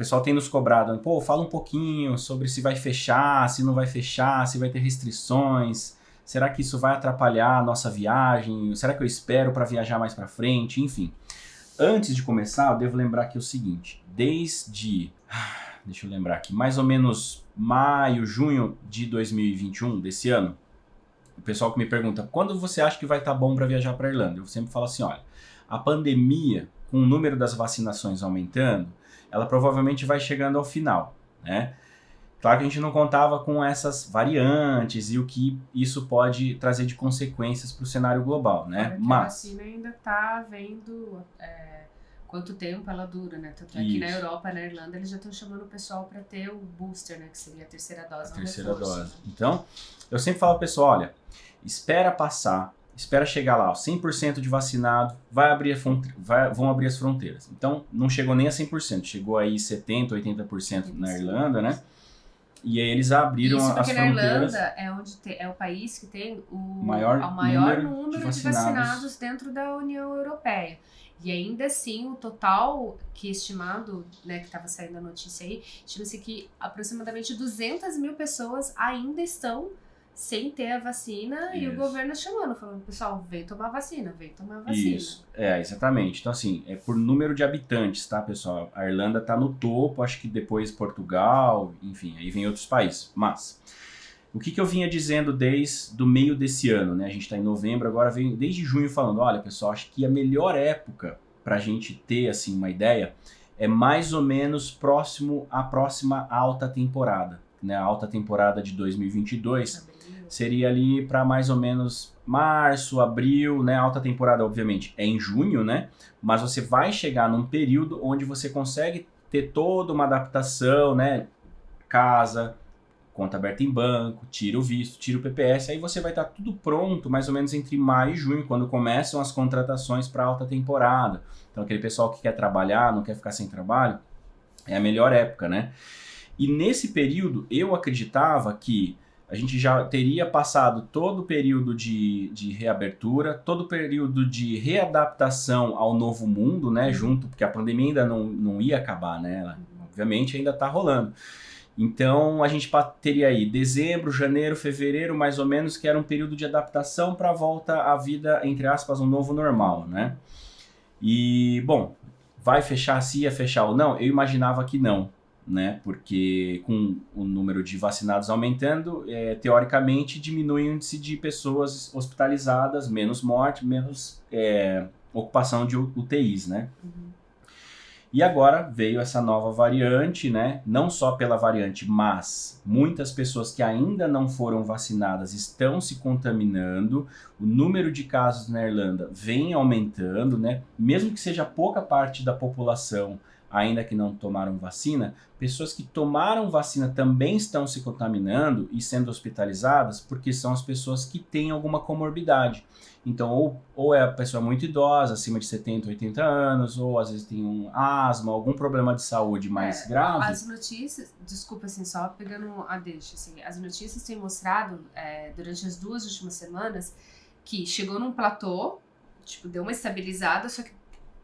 pessoal tem nos cobrado, pô, fala um pouquinho sobre se vai fechar, se não vai fechar, se vai ter restrições, será que isso vai atrapalhar a nossa viagem, será que eu espero para viajar mais para frente, enfim. Antes de começar, eu devo lembrar aqui o seguinte, deixa eu lembrar aqui, mais ou menos maio, junho de 2021, desse ano, o pessoal que me pergunta, quando você acha que vai estar bom para viajar para Irlanda? Eu sempre falo assim, olha, a pandemia, com o número das vacinações aumentando, ela provavelmente vai chegando ao final, né? Claro que a gente não contava com essas variantes e o que isso pode trazer de consequências para o cenário global, né? Mas a vacina ainda está vendo quanto tempo ela dura, né? Tanto é que na Europa, na Irlanda, eles já estão chamando o pessoal para ter o booster, né? Que seria a terceira dose. A terceira dose. Né? Então, eu sempre falo pro pessoal, olha, espera passar, espera chegar lá, ó, 100% de vacinado, vão abrir as fronteiras. Então, não chegou nem a 100%, chegou aí 70%, 80% na Irlanda, né? E aí eles abriram as fronteiras. Isso porque na Irlanda é o país que tem o maior número de vacinados dentro da União Europeia. E ainda assim, o total que estimado, né, que estava saindo a notícia aí, estima-se que aproximadamente 200 mil pessoas ainda estão sem ter a vacina. Isso. E o governo chamando, falando, pessoal, vem tomar vacina. Isso, exatamente. Então assim, é por número de habitantes, tá, pessoal? A Irlanda tá no topo, acho que depois Portugal, enfim, aí vem outros países. Mas, o que eu vinha dizendo desde o meio desse ano, né? A gente tá em novembro, agora vem desde junho falando, olha, pessoal, acho que a melhor época pra gente ter, assim, uma ideia, é mais ou menos próximo à próxima alta temporada, né? A alta temporada de 2022 seria ali para mais ou menos março, abril, né? A alta temporada, obviamente, é em junho, né? Mas você vai chegar num período onde você consegue ter toda uma adaptação, né? Casa, conta aberta em banco, tira o visto, tira o PPS, aí você vai estar tudo pronto mais ou menos entre maio e junho, quando começam as contratações para alta temporada. Então aquele pessoal que quer trabalhar, não quer ficar sem trabalho, é a melhor época, né? E nesse período eu acreditava que a gente já teria passado todo o período de reabertura, todo o período de readaptação ao novo mundo, né? Junto, porque a pandemia ainda não ia acabar, né? Ela, obviamente ainda está rolando. Então a gente teria aí dezembro, janeiro, fevereiro, mais ou menos, que era um período de adaptação para a volta à vida, entre aspas, um novo normal, né? E, bom, vai fechar, se ia fechar ou não? Eu imaginava que não, né? Porque com o número de vacinados aumentando, teoricamente diminui o índice de pessoas hospitalizadas, menos morte, menos ocupação de UTIs, né? Uhum. E agora veio essa nova variante, né? Não só pela variante, mas muitas pessoas que ainda não foram vacinadas estão se contaminando. O número de casos na Irlanda vem aumentando, né? Mesmo que seja pouca parte da população ainda que não tomaram vacina, pessoas que tomaram vacina também estão se contaminando e sendo hospitalizadas porque são as pessoas que têm alguma comorbidade. Então, ou é a pessoa muito idosa, acima de 70, 80 anos, ou às vezes tem um asma, algum problema de saúde mais grave. As notícias, desculpa assim, só pegando a deixa, assim, as notícias têm mostrado durante as 2 últimas semanas que chegou num platô, tipo, deu uma estabilizada, só que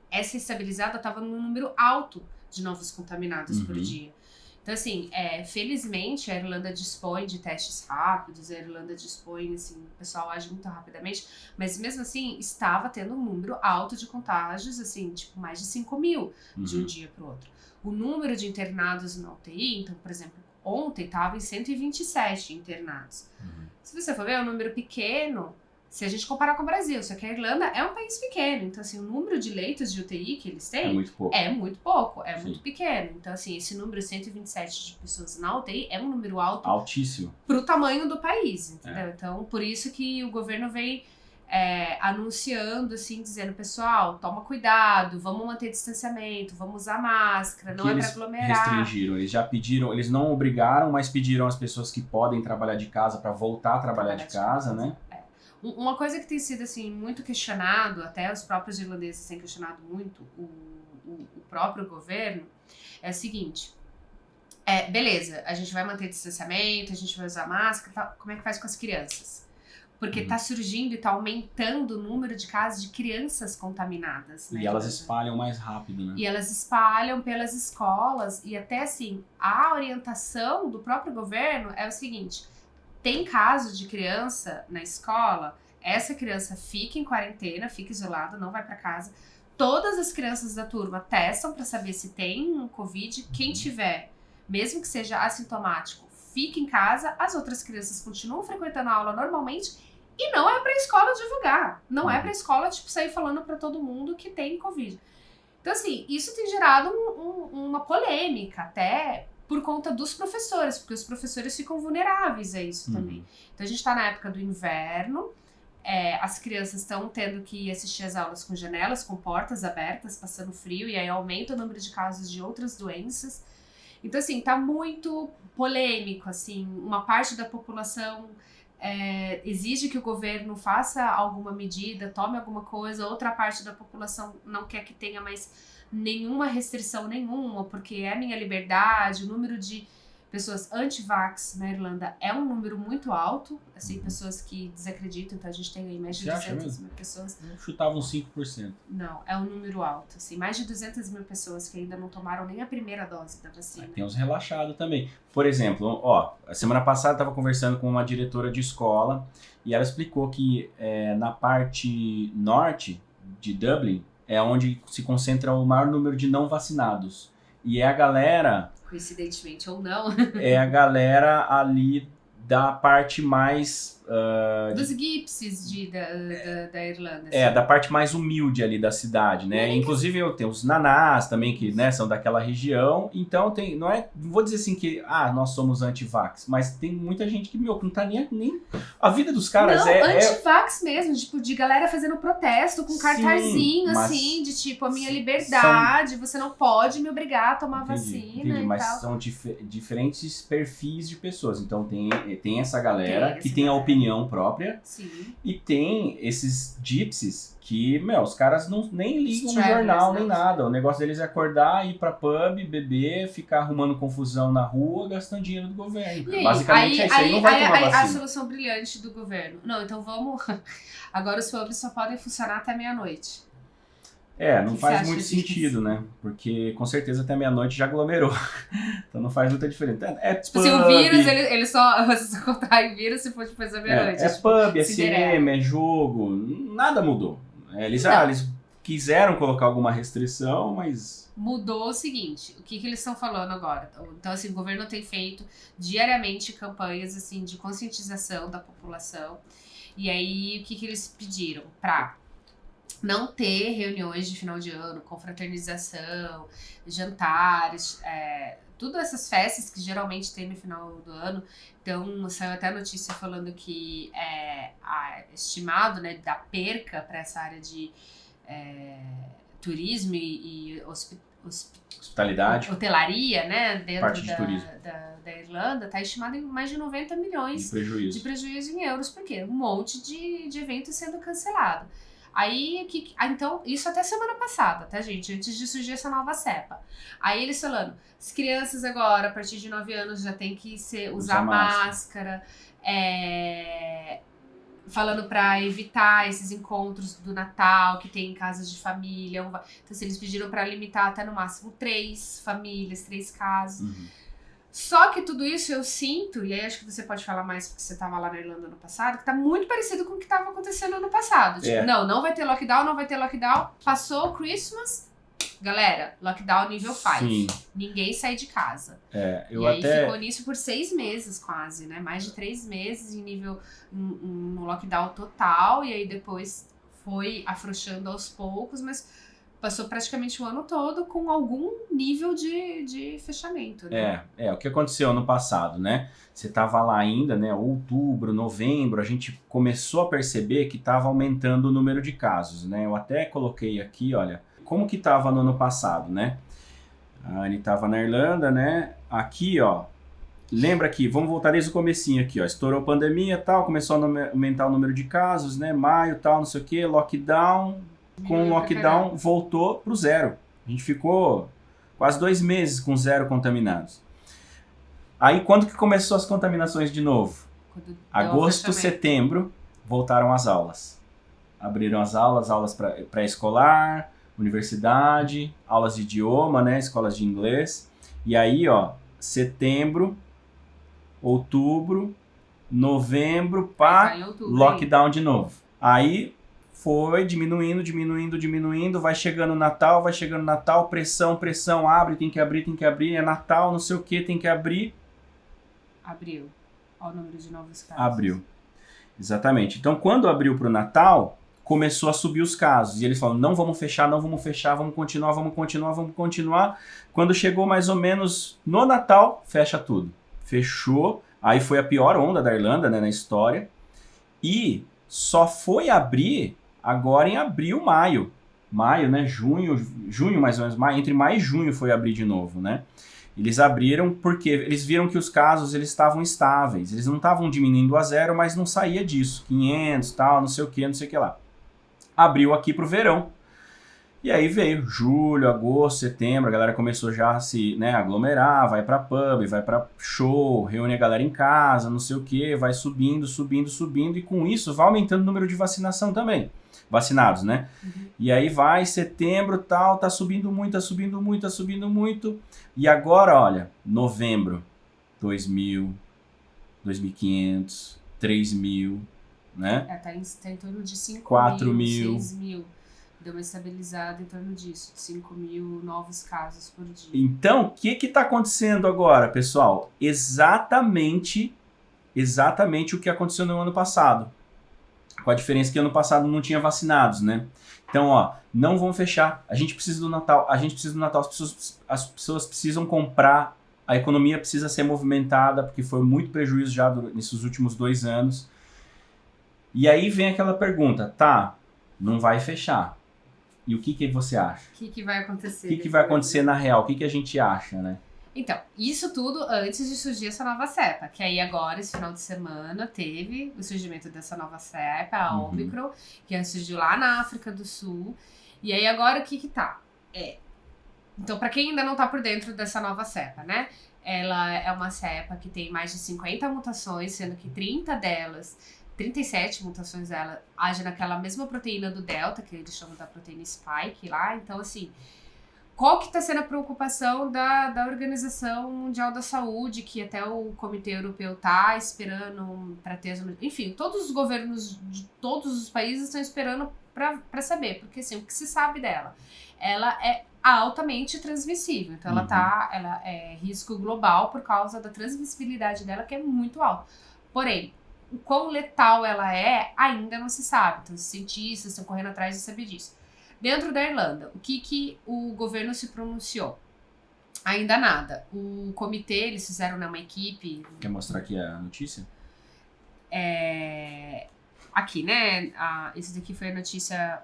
essa estabilizada estava num número alto de novos contaminados por dia. Então, assim, felizmente a Irlanda dispõe de testes rápidos, a Irlanda dispõe, assim, o pessoal age muito rapidamente, mas mesmo assim estava tendo um número alto de contágios, assim, tipo, mais de 5 mil de um dia para o outro. O número de internados na UTI, então, por exemplo, ontem estava em 127 internados. Se você for ver, é um número pequeno, se a gente comparar com o Brasil, só que a Irlanda é um país pequeno, então assim, o número de leitos de UTI que eles têm é muito pouco, muito pequeno. Então assim, esse número 127 de pessoas na UTI é um número altíssimo pro tamanho do país, entendeu? Então, por isso que o governo vem anunciando, assim, dizendo, pessoal, toma cuidado, vamos manter distanciamento, vamos usar máscara, não é pra aglomerar. Restringiram, eles já pediram, eles não obrigaram, mas pediram às pessoas que podem trabalhar de casa para voltar a trabalhar de casa, né? Uma coisa que tem sido, assim, muito questionado, até os próprios irlandeses têm questionado muito o próprio governo, é o seguinte, beleza, a gente vai manter distanciamento, a gente vai usar máscara, como é que faz com as crianças? Porque tá surgindo e tá aumentando o número de casos de crianças contaminadas. Né, e elas espalham mais rápido, né? E elas espalham pelas escolas. E até assim, a orientação do próprio governo é o seguinte: tem caso de criança na escola, essa criança fica em quarentena, fica isolada, não vai para casa. Todas as crianças da turma testam para saber se tem um Covid. Quem tiver, mesmo que seja assintomático, fica em casa. As outras crianças continuam frequentando a aula normalmente. E não é pra escola divulgar. Não é pra escola, tipo, sair falando pra todo mundo que tem Covid. Então, assim, isso tem gerado uma polêmica, até por conta dos professores, porque os professores ficam vulneráveis a isso também. Então, a gente tá na época do inverno, as crianças estão tendo que assistir as aulas com janelas, com portas abertas, passando frio, e aí aumenta o número de casos de outras doenças. Então, assim, tá muito polêmico, assim, uma parte da população exige que o governo faça alguma medida, tome alguma coisa, outra parte da população não quer que tenha mais nenhuma restrição nenhuma, porque é minha liberdade. O número de pessoas anti-vax na Irlanda é um número muito alto, assim, pessoas que desacreditam, então a gente tem aí mais de 200 mil pessoas. Eu chutava uns 5%. Não, é um número alto, assim, mais de 200 mil pessoas que ainda não tomaram nem a primeira dose da vacina. Tem uns relaxados também. Por exemplo, a semana passada eu estava conversando com uma diretora de escola e ela explicou que na parte norte de Dublin é onde se concentra o maior número de não vacinados. E é a galera... Coincidentemente ou não. É a galera ali da parte mais... Dos gypsies da Irlanda. Assim. Da parte mais humilde ali da cidade, né? Inclusive eu tenho os nanás também, que né, são daquela região. Então não vou dizer assim que nós somos anti-vax, mas tem muita gente que, não tá nem... A vida dos caras anti-vax mesmo, tipo, de galera fazendo protesto com cartazinho, assim, de tipo, a minha liberdade, você não pode me obrigar a tomar vacina e mas tal. São diferentes perfis de pessoas. Então tem essa galera que tem a opinião própria. Sim. E tem esses gypsies que, os caras nem ligam no Travelers, jornal, nem nada. O negócio deles é acordar, ir pra pub, beber, ficar arrumando confusão na rua, gastando dinheiro do governo. E basicamente é isso aí, não vai tomar vacina. A solução brilhante do governo. Não, então vamos... Agora os pubs só podem funcionar até meia-noite. Não faz muito sentido, né? Porque com certeza até meia-noite já aglomerou. Então não faz muita diferença. Tipo assim, o vírus, ele só contrai vírus se for depois da meia-noite. É pub, é cinema, é jogo. Nada mudou. Eles quiseram colocar alguma restrição, mas... Mudou o seguinte, o que eles estão falando agora? Então, assim, o governo tem feito diariamente campanhas, assim, de conscientização da população. E aí, o que eles pediram? Pra não ter reuniões de final de ano, confraternização, jantares, tudo essas festas que geralmente tem no final do ano. Então, saiu até a notícia falando que estimado, né, da perca para essa área de turismo e hospitalidade, hotelaria, né, dentro da Irlanda, está estimado em mais de 90 milhões de prejuízo em euros, porque um monte de eventos sendo cancelado. Aí, então, isso até semana passada, tá, gente? Antes de surgir essa nova cepa. Aí eles falando, as crianças agora, a partir de 9 anos, já tem que usar máscara. Falando pra evitar esses encontros do Natal, que tem em casas de família. Então, assim, eles pediram pra limitar até no máximo 3 famílias, 3 casos. Uhum. Só que tudo isso eu sinto, e aí acho que você pode falar mais porque você estava lá na Irlanda ano passado, que tá muito parecido com o que estava acontecendo ano passado. Tipo, não vai ter lockdown, não vai ter lockdown. Passou o Christmas, galera, lockdown nível 5. Ninguém sai de casa. Aí ficou nisso por 6 meses quase, né? Mais de 3 meses em nível, no lockdown total, e aí depois foi afrouxando aos poucos, mas... Passou praticamente o ano todo com algum nível de fechamento, né? O que aconteceu ano passado, né? Você tava lá ainda, né? Outubro, novembro, a gente começou a perceber que tava aumentando o número de casos, né? Eu até coloquei aqui, olha, como que tava no ano passado, né? A Anne tava na Irlanda, né? Aqui, ó, lembra aqui, vamos voltar desde o comecinho aqui, ó. Estourou a pandemia e tal, começou a aumentar o número de casos, né? Maio, tal, não sei o que, lockdown... Com o lockdown voltou pro 0. A gente ficou quase 2 meses com 0 contaminados. Aí quando que começou as contaminações de novo? Agosto, setembro, voltaram às aulas. Abriram as aulas pré-escolar, universidade, aulas de idioma, né, escolas de inglês. E aí, ó, setembro, outubro, novembro, pá, lockdown de novo. Aí foi diminuindo, vai chegando Natal, pressão, abre, tem que abrir, é Natal, não sei o que, tem que abrir. Abriu. Olha o número de novos casos. Abriu. Exatamente. Então, quando abriu pro Natal, começou a subir os casos. E eles falam, não vamos fechar, vamos continuar. Quando chegou mais ou menos no Natal, fecha tudo. Fechou. Aí foi a pior onda da Irlanda, né, na história. E só foi abrir agora em abril, maio. Maio, né, junho mais ou menos, entre maio e junho foi abrir de novo, né. Eles abriram porque eles viram que os casos eles estavam estáveis. Eles não estavam diminuindo a zero, mas não saía disso. 500, tal, não sei o que lá. Abriu aqui pro verão. E aí veio julho, agosto, setembro, a galera começou já a se, né, aglomerar, vai pra pub, vai pra show, reúne a galera em casa, não sei o que, vai subindo, e com isso vai aumentando o número de vacinação também. Vacinados, né? Uhum. E aí vai, setembro, tal, tá subindo muito. E agora, olha, novembro, 2.000, 2.500, 3.000, né? Tá em torno de 5.000, 4.000. 6.000. Deu uma estabilizada em torno disso, de 5.000 novos casos por dia. Então, o que está acontecendo agora, pessoal? Exatamente o que aconteceu no ano passado. Com a diferença que ano passado não tinha vacinados, né? Então, ó, não vão fechar. A gente precisa do Natal. As pessoas precisam comprar. A economia precisa ser movimentada, porque foi muito prejuízo já nesses últimos 2 anos. E aí vem aquela pergunta, tá, não vai fechar. E o que você acha? O que vai acontecer? O que vai acontecer na real? O que a gente acha, né? Então, isso tudo antes de surgir essa nova cepa. Que aí agora, esse final de semana, teve o surgimento dessa nova cepa, a Omicron, que surgiu lá na África do Sul. E aí agora o que tá? Então, pra quem ainda não tá por dentro dessa nova cepa, né? Ela é uma cepa que tem mais de 50 mutações, sendo que 37 mutações dela agem naquela mesma proteína do Delta, que eles chamam da proteína Spike lá. Então, assim, qual que está sendo a preocupação da Organização Mundial da Saúde, que até o Comitê Europeu está esperando para ter... Enfim, todos os governos de todos os países estão esperando para saber, porque assim, o que se sabe dela? Ela é altamente transmissível, então ela é risco global por causa da transmissibilidade dela, que é muito alta. Porém, o quão letal ela é, ainda não se sabe. Então, os cientistas estão correndo atrás de saber disso. Dentro da Irlanda, o que o governo se pronunciou? Ainda nada. O comitê, eles fizeram uma equipe... Quer mostrar aqui a notícia? Aqui, né? Esse daqui foi a notícia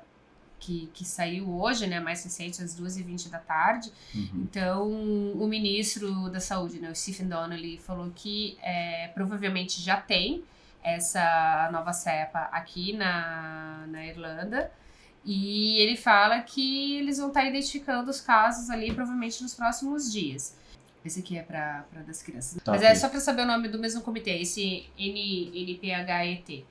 que saiu hoje, né? Mais recente, às 2h20 da tarde. Então, o ministro da Saúde, né, o Stephen Donnelly, falou que provavelmente já tem essa nova cepa aqui na Irlanda. E ele fala que eles vão estar identificando os casos ali provavelmente nos próximos dias. Esse aqui é para das crianças. Tá, mas okay. É só para saber o nome do mesmo comitê, esse NPHET.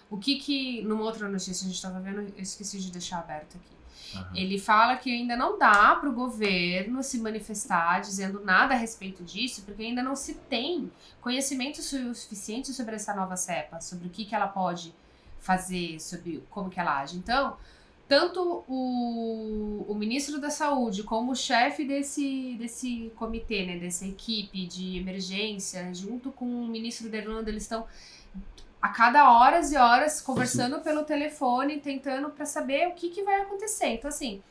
O que numa outra notícia a gente estava vendo, eu esqueci de deixar aberto aqui. Ele fala que ainda não dá para o governo se manifestar dizendo nada a respeito disso, porque ainda não se tem conhecimento suficiente sobre essa nova cepa, sobre o que ela pode fazer, sobre como que ela age. Então, tanto o ministro da Saúde como o chefe desse comitê, né, dessa equipe de emergência, junto com o ministro da Irlanda, eles estão a cada horas e horas conversando pelo telefone, tentando para saber o que vai acontecer. Então, assim,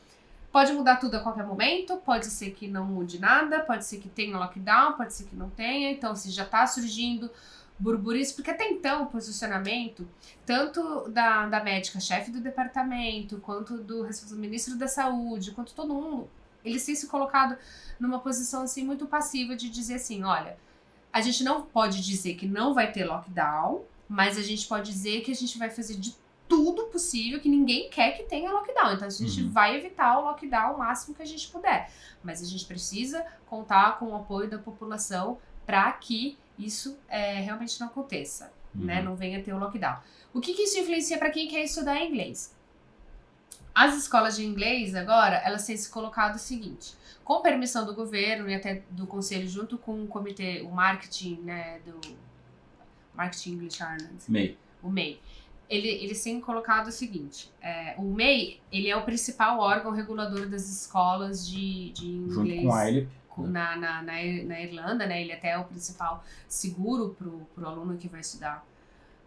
pode mudar tudo a qualquer momento, pode ser que não mude nada, pode ser que tenha lockdown, pode ser que não tenha. Então, se já tá surgindo burburinhos, porque até então o posicionamento, tanto da médica chefe do departamento, quanto do ministro da Saúde, quanto todo mundo, eles têm se colocado numa posição assim muito passiva de dizer assim, olha, a gente não pode dizer que não vai ter lockdown, mas a gente pode dizer que a gente vai fazer de tudo possível, que ninguém quer que tenha lockdown. Então a gente vai evitar o lockdown o máximo que a gente puder. Mas a gente precisa contar com o apoio da população para que isso realmente não aconteça. né? Não venha ter o lockdown. O que isso influencia para quem quer estudar inglês? As escolas de inglês agora, elas têm se colocado o seguinte, com permissão do governo e até do conselho, junto com o comitê, o marketing, né, do Marketing English Ireland, MEI. o MEI, eles têm colocado o seguinte, o MEI, ele é o principal órgão regulador das escolas de inglês. Junto com a IELTS. Na Irlanda, né, ele até é o principal seguro pro aluno que vai estudar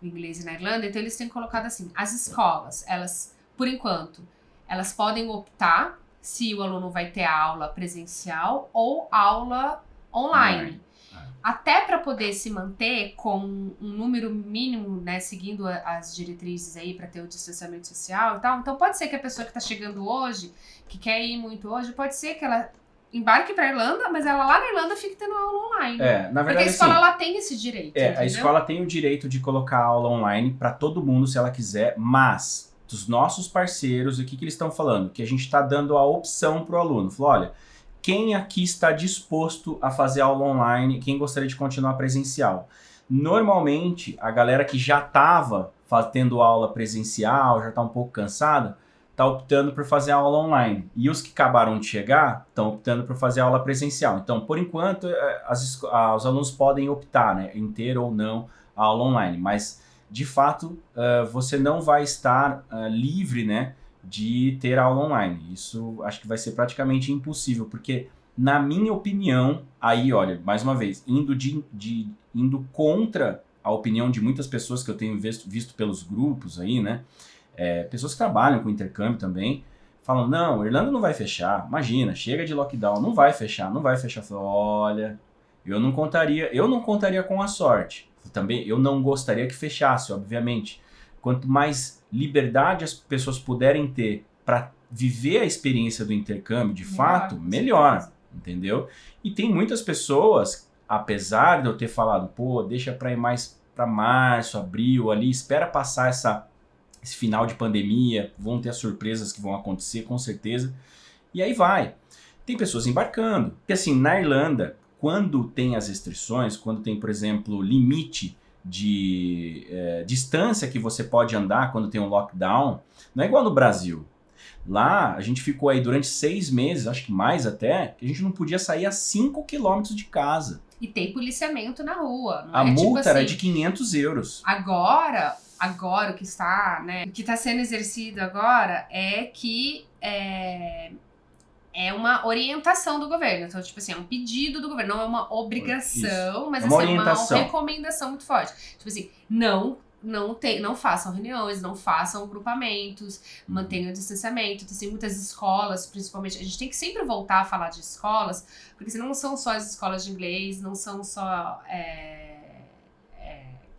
o inglês na Irlanda, então eles têm colocado assim, as escolas, elas, por enquanto, elas podem optar se o aluno vai ter aula presencial ou aula online. Até para poder se manter com um número mínimo, né, seguindo as diretrizes aí para ter o distanciamento social e tal. Então pode ser que a pessoa que está chegando hoje, que quer ir muito hoje, pode ser que ela embarque para Irlanda, mas ela lá na Irlanda fique tendo aula online. Na verdade, porque a escola ela tem esse direito. A escola tem o direito de colocar aula online para todo mundo se ela quiser, mas dos nossos parceiros, o que eles estão falando? Que a gente está dando a opção para o aluno. Falou, olha, quem aqui está disposto a fazer aula online, quem gostaria de continuar presencial? Normalmente, a galera que já estava tendo aula presencial, já está um pouco cansada, está optando por fazer aula online. E os que acabaram de chegar estão optando por fazer aula presencial. Então, por enquanto, os alunos podem optar, né, em ter ou não a aula online. Mas, de fato, você não vai estar livre, né, de ter aula online. Isso acho que vai ser praticamente impossível, porque, na minha opinião, aí, olha, mais uma vez, indo contra a opinião de muitas pessoas que eu tenho visto pelos grupos aí, né, pessoas que trabalham com intercâmbio também, falam, não, a Irlanda não vai fechar, imagina, chega de lockdown, não vai fechar. Eu falo, olha, eu não contaria com a sorte. Também, eu não gostaria que fechasse, obviamente. Quanto mais liberdade as pessoas puderem ter para viver a experiência do intercâmbio, de fato, melhor, entendeu? E tem muitas pessoas, apesar de eu ter falado, pô, deixa para ir mais para março, abril, ali, espera passar esse final de pandemia, vão ter as surpresas que vão acontecer, com certeza, e aí vai. Tem pessoas embarcando, porque assim, na Irlanda, quando tem as restrições, quando tem, por exemplo, limite de distância que você pode andar quando tem um lockdown, não é igual no Brasil. Lá, a gente ficou aí durante 6 meses, acho que mais até, que a gente não podia sair a 5 quilômetros de casa. E tem policiamento na rua. Não a multa tipo assim, era de 500 euros. Agora o que está, né, o que está sendo exercido agora é que é uma orientação do governo. Então, tipo assim, é um pedido do governo, não é uma obrigação, mas uma assim, orientação. É uma recomendação muito forte. Tipo assim, não façam reuniões, não façam agrupamentos, mantenham o distanciamento. Então, assim, muitas escolas, principalmente, a gente tem que sempre voltar a falar de escolas, porque senão não são só as escolas de inglês, não são só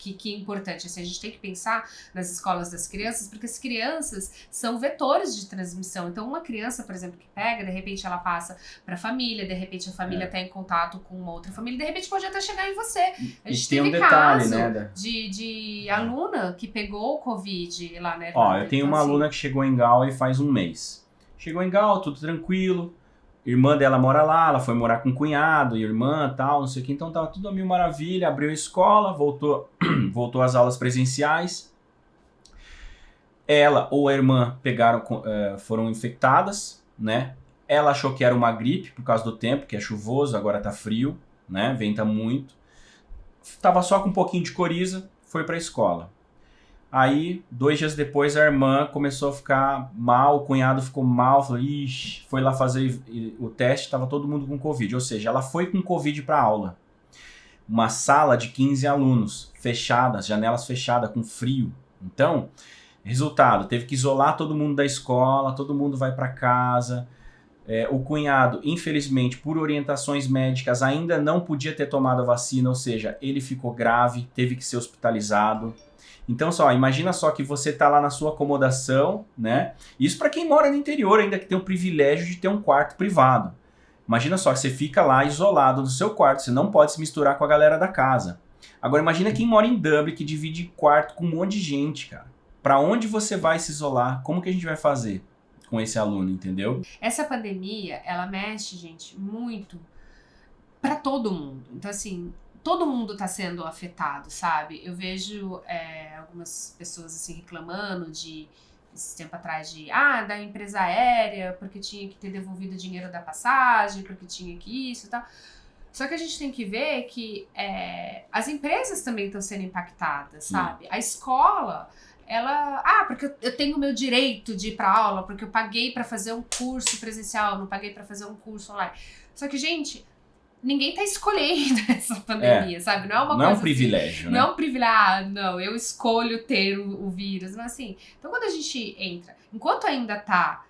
que é importante, assim, a gente tem que pensar nas escolas das crianças, porque as crianças são vetores de transmissão. Então, uma criança, por exemplo, que pega, de repente ela passa para a família, de repente a família está em contato com uma outra família, de repente pode até chegar em você. A gente teve detalhe, caso, né, de aluna que pegou o Covid lá, né? Eu tenho uma aluna que chegou em Galway faz um mês. Chegou em Galway, tudo tranquilo. Irmã dela mora lá, ela foi morar com o cunhado e irmã, tal, não sei o que. Então tava tudo a mil maravilha, abriu a escola, voltou às aulas presenciais. Ela ou a irmã foram infectadas, né? Ela achou que era uma gripe por causa do tempo, que é chuvoso, agora tá frio, né? Venta muito. Tava só com um pouquinho de coriza, foi pra escola. Aí, 2 dias depois, a irmã começou a ficar mal, o cunhado ficou mal, falou, ixi, foi lá fazer o teste, estava todo mundo com Covid. Ou seja, ela foi com Covid para aula. Uma sala de 15 alunos, fechadas, janelas fechadas, com frio. Então, resultado, teve que isolar todo mundo da escola, todo mundo vai para casa. O cunhado, infelizmente, por orientações médicas, ainda não podia ter tomado a vacina, ou seja, ele ficou grave, teve que ser hospitalizado. Então, imagina só que você tá lá na sua acomodação, né? Isso para quem mora no interior ainda, que tem o privilégio de ter um quarto privado. Imagina só que você fica lá isolado no seu quarto, você não pode se misturar com a galera da casa. Agora, imagina quem mora em Dublin, que divide quarto com um monte de gente, cara. Para onde você vai se isolar? Como que a gente vai fazer com esse aluno, entendeu? Essa pandemia, ela mexe, gente, muito para todo mundo. Então, assim, todo mundo tá sendo afetado, sabe? Eu vejo algumas pessoas assim reclamando esse tempo atrás da empresa aérea, porque tinha que ter devolvido o dinheiro da passagem, porque tinha que isso e tal. Só que a gente tem que ver que as empresas também estão sendo impactadas, sabe? A escola, porque eu tenho o meu direito de ir pra aula, porque eu paguei pra fazer um curso presencial, não paguei pra fazer um curso online. Só que, gente, ninguém tá escolhendo essa pandemia, sabe? Não é uma não coisa é um privilégio, assim, né? não é um privilégio, não, eu escolho ter o vírus, mas assim, então quando a gente entra, enquanto ainda tá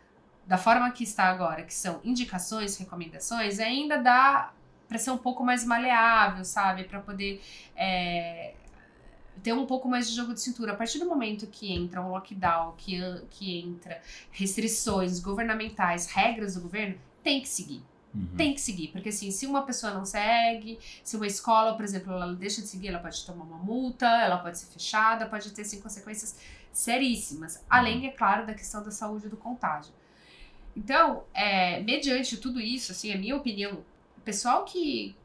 da forma que está agora, que são indicações, recomendações, ainda dá pra ser um pouco mais maleável, sabe? Pra poder ter um pouco mais de jogo de cintura. A partir do momento que entra um lockdown, que entra restrições governamentais, regras do governo, tem que seguir. Tem que seguir, porque assim, se uma pessoa não segue, se uma escola, por exemplo, ela deixa de seguir, ela pode tomar uma multa, ela pode ser fechada, pode ter assim, consequências seríssimas. Além, é claro, da questão da saúde e do contágio. Então, mediante tudo isso, assim, a minha opinião, o pessoal que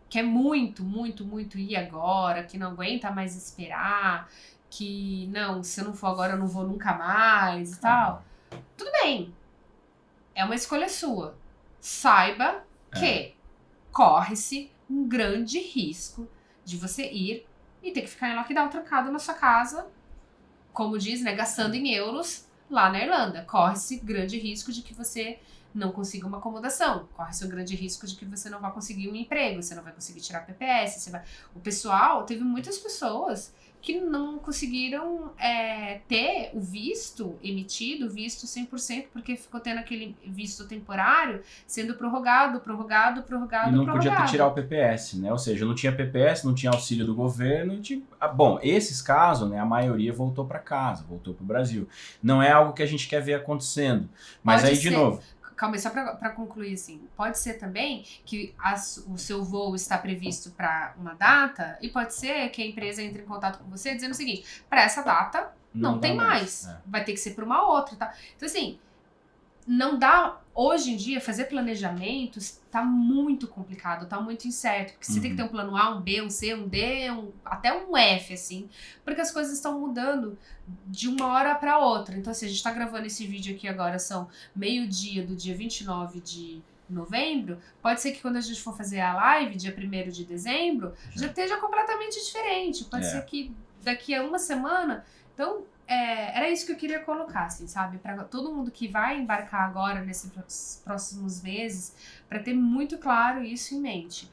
quer muito, muito, muito ir agora, que não aguenta mais esperar, que não, se eu não for agora eu não vou nunca mais e tal, tudo bem, é uma escolha sua. Saiba que corre-se um grande risco de você ir e ter que ficar em lockdown trancado na sua casa, como diz, né, gastando em euros lá na Irlanda. Corre-se grande risco de que você não consiga uma acomodação, corre-se um grande risco de que você não vai conseguir um emprego, você não vai conseguir tirar PPS, O pessoal, teve muitas pessoas que não conseguiram ter o visto emitido, visto 100%, porque ficou tendo aquele visto temporário sendo prorrogado. E não podia tirar o PPS, né? Ou seja, não tinha PPS, não tinha auxílio do governo. Bom, esses casos, né, a maioria voltou para casa, voltou para o Brasil. Não é algo que a gente quer ver acontecendo. Mas Pode aí, de ser. novo... Calma aí, só pra concluir, assim, pode ser também que o seu voo está previsto para uma data e pode ser que a empresa entre em contato com você dizendo o seguinte, para essa data não tem mais. Vai ter que ser para uma outra, tá? Então, assim, não dá, hoje em dia, fazer planejamentos tá muito complicado, tá muito incerto, porque você tem que ter um plano A, um B, um C, um D, até um F, assim, porque as coisas estão mudando de uma hora para outra. Então, assim, a gente tá gravando esse vídeo aqui agora, são meio-dia do dia 29 de novembro, pode ser que quando a gente for fazer a live, dia 1º de dezembro, já esteja completamente diferente, pode ser que daqui a uma semana, então... era isso que eu queria colocar, assim, sabe? Pra todo mundo que vai embarcar agora nesses próximos meses, pra ter muito claro isso em mente.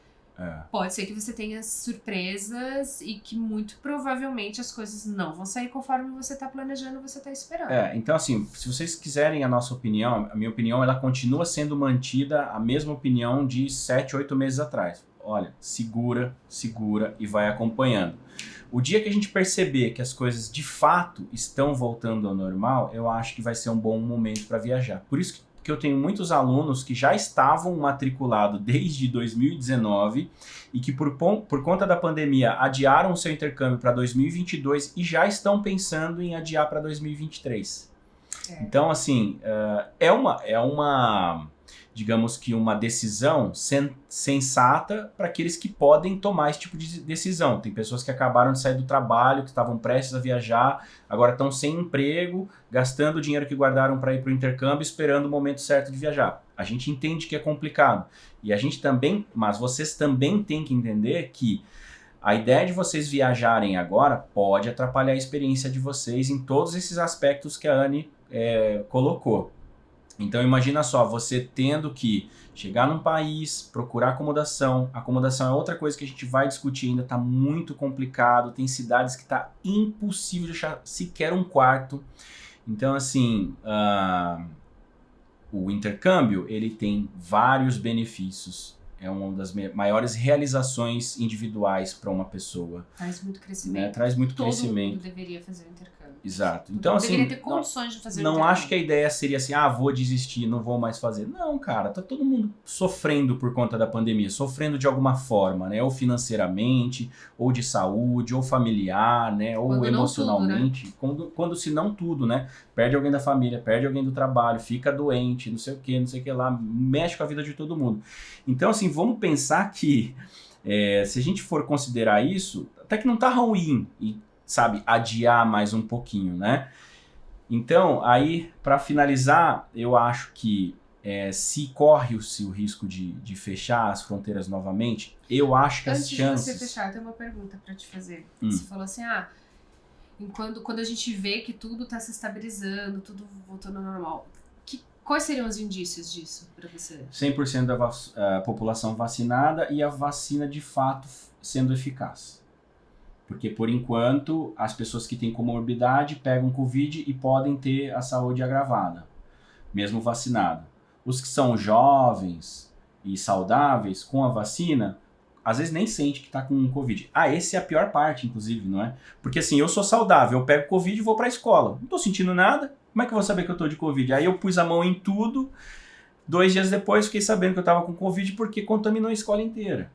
Pode ser que você tenha surpresas e que muito provavelmente as coisas não vão sair conforme você tá planejando, você tá esperando. Então assim, se vocês quiserem a nossa opinião, a minha opinião, ela continua sendo mantida a mesma opinião de 7, 8 meses atrás. Olha, segura e vai acompanhando. O dia que a gente perceber que as coisas de fato estão voltando ao normal, eu acho que vai ser um bom momento para viajar. Por isso que eu tenho muitos alunos que já estavam matriculados desde 2019 e que por conta da pandemia adiaram o seu intercâmbio para 2022 e já estão pensando em adiar para 2023. Então, assim, digamos que uma decisão sensata para aqueles que podem tomar esse tipo de decisão. Tem pessoas que acabaram de sair do trabalho, que estavam prestes a viajar, agora estão sem emprego, gastando o dinheiro que guardaram para ir para o intercâmbio, esperando o momento certo de viajar. A gente entende que é complicado. Mas vocês também têm que entender que a ideia de vocês viajarem agora pode atrapalhar a experiência de vocês em todos esses aspectos que a Anne colocou. Então imagina só, você tendo que chegar num país, procurar acomodação. Acomodação é outra coisa que a gente vai discutir ainda, tá muito complicado. Tem cidades que tá impossível de achar sequer um quarto. Então assim, o intercâmbio, ele tem vários benefícios. É uma das maiores realizações individuais para uma pessoa. Traz muito crescimento. Né? Traz muito crescimento. Todo mundo deveria fazer o intercâmbio. Exato. Então, assim, deveria ter condições de fazer o intercâmbio. Não acho que a ideia seria assim, vou desistir, não vou mais fazer. Não, cara, tá todo mundo sofrendo por conta da pandemia, sofrendo de alguma forma, né? Ou financeiramente, ou de saúde, ou familiar, né? Ou quando emocionalmente. Tudo, né? Quando se não tudo, né? Perde alguém da família, perde alguém do trabalho, fica doente, não sei o que lá, mexe com a vida de todo mundo. Então, assim, vamos pensar que Se a gente for considerar isso, até que não tá ruim, e, sabe, adiar mais um pouquinho, né? Então, aí, para finalizar, eu acho que se corre-se o risco de fechar as fronteiras novamente, eu acho que as chances... Antes de você fechar, eu tenho uma pergunta para te fazer. Você falou assim, quando a gente vê que tudo está se estabilizando, tudo voltando ao normal, quais seriam os indícios disso para você? 100% da população vacinada e a vacina de fato sendo eficaz. Porque, por enquanto, as pessoas que têm comorbidade pegam Covid e podem ter a saúde agravada, mesmo vacinado. Os que são jovens e saudáveis com a vacina, às vezes nem sente que está com Covid. Essa é a pior parte, inclusive, não é? Porque assim, eu sou saudável, eu pego Covid e vou para a escola. Não estou sentindo nada, como é que eu vou saber que eu estou de Covid? Aí eu pus a mão em tudo, 2 dias depois fiquei sabendo que eu estava com Covid porque contaminou a escola inteira.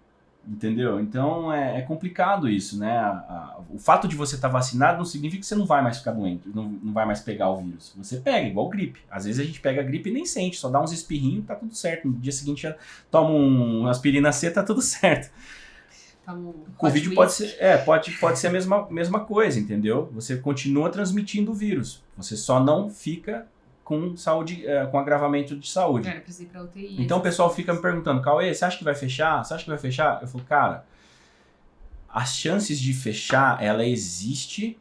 Entendeu? Então é complicado isso, né? O fato de você estar vacinado não significa que você não vai mais ficar doente, não vai mais pegar o vírus. Você pega, igual gripe. Às vezes a gente pega a gripe e nem sente, só dá uns espirrinhos e tá tudo certo. No dia seguinte já toma uma aspirina C, tá tudo certo. Covid pode ser a mesma coisa, entendeu? Você continua transmitindo o vírus, você só não fica com saúde, com agravamento de saúde. Precisa ir pra UTI. Então o pessoal fica me perguntando, Cauê, você acha que vai fechar? Você acha que vai fechar? Eu falo, cara, as chances de fechar, ela existe.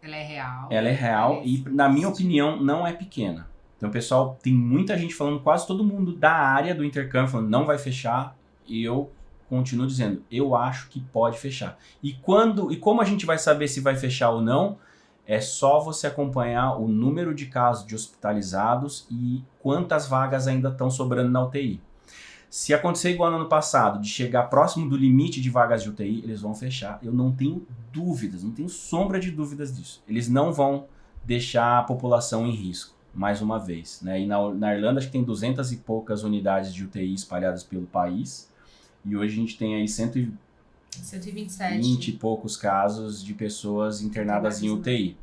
Ela é real. Ela é real e, na minha opinião, não é pequena. Então, pessoal, tem muita gente falando, quase todo mundo da área do intercâmbio falando, não vai fechar. E eu continuo dizendo, eu acho que pode fechar. E como a gente vai saber se vai fechar ou não? É só você acompanhar o número de casos de hospitalizados e quantas vagas ainda estão sobrando na UTI. Se acontecer igual no ano passado, de chegar próximo do limite de vagas de UTI, eles vão fechar. Eu não tenho dúvidas, não tenho sombra de dúvidas disso. Eles não vão deixar a população em risco, mais uma vez, né? E na Irlanda acho que tem 200 e poucas unidades de UTI espalhadas pelo país. E hoje a gente tem aí 127. 20 e poucos casos de pessoas internadas em UTI.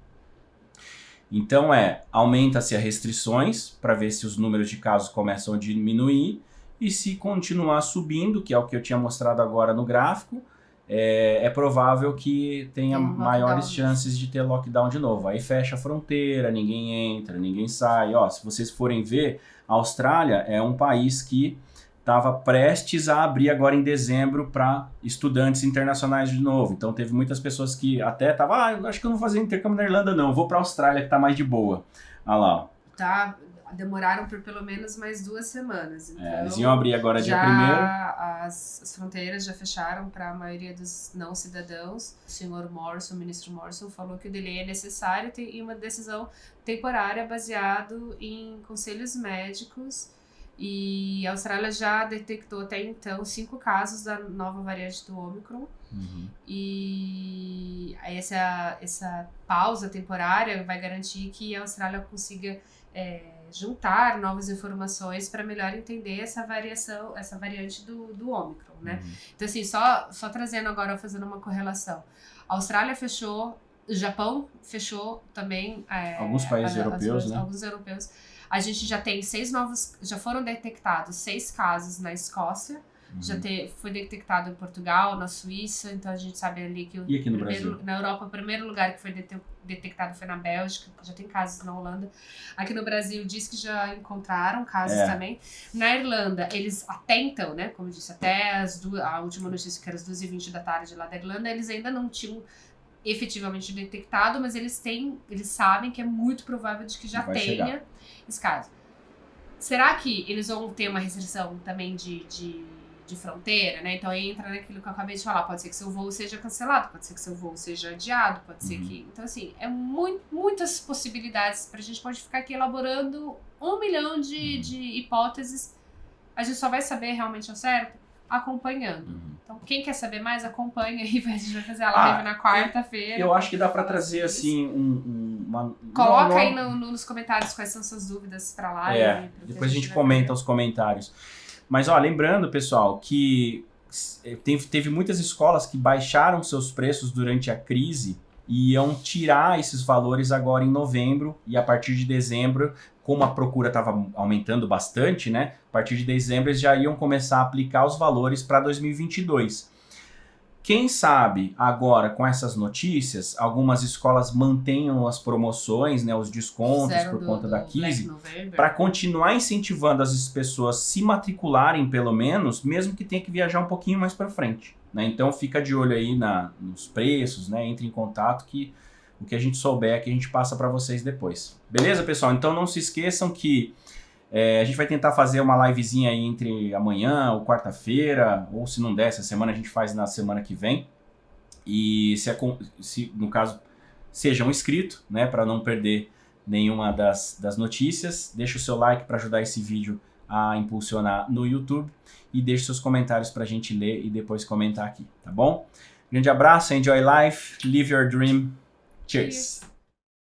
Então aumenta-se as restrições para ver se os números de casos começam a diminuir e se continuar subindo, que é o que eu tinha mostrado agora no gráfico, é provável que tenha maiores chances de ter lockdown de novo. Aí fecha a fronteira, ninguém entra, ninguém sai. Se vocês forem ver, a Austrália é um país que estava prestes a abrir agora em dezembro para estudantes internacionais de novo. Então teve muitas pessoas que até estavam, eu acho que eu não vou fazer intercâmbio na Irlanda não, eu vou para a Austrália que está mais de boa. Olha lá. Demoraram por pelo menos mais 2 semanas. Então, eles iam abrir agora dia 1º. As fronteiras já fecharam para a maioria dos não cidadãos. O ministro Morrison falou que o delay é necessário e uma decisão temporária baseado em conselhos médicos. E a Austrália já detectou até então 5 casos da nova variante do Omicron. E essa pausa temporária vai garantir que a Austrália consiga juntar novas informações para melhor entender essa variante do Omicron, né? Então, assim, só trazendo agora, fazendo uma correlação. A Austrália fechou, o Japão fechou também. Alguns países europeus, né? Alguns europeus. A gente já tem já foram detectados 6 casos na Escócia, foi detectado em Portugal, na Suíça, então a gente sabe ali que e aqui no Brasil? Na Europa o primeiro lugar que foi detectado foi na Bélgica, já tem casos na Holanda. Aqui no Brasil diz que já encontraram casos também. Na Irlanda, eles até então, né, como eu disse, até a última notícia que era as 2h20 da tarde lá da Irlanda, eles ainda não tinham efetivamente detectado, mas eles sabem que é muito provável de que já tenha esse caso. Será que eles vão ter uma restrição também de fronteira, né? Então entra naquilo que eu acabei de falar, pode ser que seu voo seja cancelado, pode ser que seu voo seja adiado, pode ser que... Então, assim, muitas possibilidades pra gente pode ficar aqui elaborando 1 milhão de hipóteses. A gente só vai saber realmente ao certo acompanhando. Então, quem quer saber mais, acompanha e a gente vai fazer a live na quarta-feira. Eu acho que dá pra trazer, assim, Coloca aí nos comentários quais são suas dúvidas pra live. Depois a gente comenta os comentários. Mas, lembrando, pessoal, que teve muitas escolas que baixaram seus preços durante a crise e iam tirar esses valores agora em novembro e a partir de dezembro, como a procura estava aumentando bastante, né? A partir de dezembro eles já iam começar a aplicar os valores para 2022. Quem sabe agora com essas notícias, algumas escolas mantenham as promoções, né, os descontos Fizeram por conta da Black Kizzy, November. para continuar incentivando as pessoas a se matricularem pelo menos, mesmo que tenha que viajar um pouquinho mais para frente. Né? Então fica de olho aí nos preços, né? Entre em contato que o que a gente souber que a gente passa para vocês depois. Beleza, pessoal? Então não se esqueçam que a gente vai tentar fazer uma livezinha aí entre amanhã ou quarta-feira, ou se não der essa semana, a gente faz na semana que vem. E se no caso, sejam inscritos, né, para não perder nenhuma das notícias. Deixa o seu like para ajudar esse vídeo a impulsionar no YouTube. E deixe seus comentários para a gente ler e depois comentar aqui, tá bom? Grande abraço, enjoy life, live your dream. Cheers!